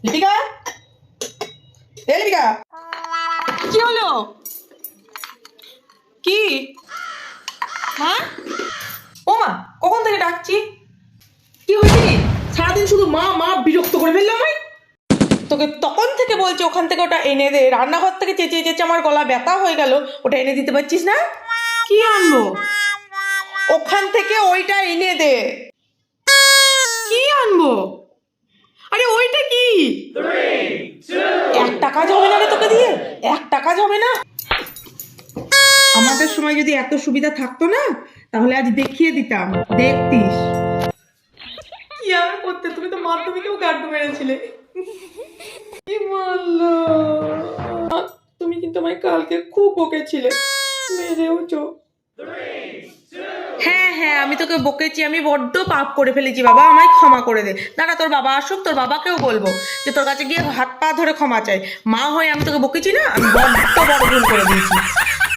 লিপিকা, এ লিপিকা, কি হলো? কি মা? ও মা, কখন থেকে ডাকছি? কি হয়েছে? সারাদিন শুধু মা মা বিরক্ত করে ফেললাম আমায়। তোকে তখন থেকে বলছি ওখান থেকে ওটা এনে দে। রান্নাঘর থেকে চেঁচিয়ে চেঁচিয়ে আমার গলা ব্যথা হয়ে গেল। ওটা এনে দিতে পারছিস না? কি আনবো? ওখান থেকে ওইটা এনে দে। কি আনবো? আরে ওইটা কি? একটা কাজ হবে না রে তোকে দিয়ে? একটা কাজ হবে না? আমাদের সময় যদি এত সুবিধা থাকতো না, তাহলে আজ দেখিয়ে দিতাম, দেখতিস। কি আর করতে, তুমি তো মাধ্যমিকেও গাড্ডু মেরেছিলে। কি মারলো? তুমি কিন্তু আমায় কালকে খুব বকেছিলে, মেরেওছো। হ্যাঁ হ্যাঁ, আমি তোকে বকেছি, আমি বড্ড পাপ করে ফেলেছি বাবা, আমায় ক্ষমা করে দে। দাঁড়া, তোর বাবা আসুক, তোর বাবাকেও বলবো যে তোর কাছে গিয়ে হাত পা ধরে ক্ষমা চাই। মা হয়ে আমি তোকে বকেছি না, আমি বড্ড বড় ভুল করে দিয়েছি।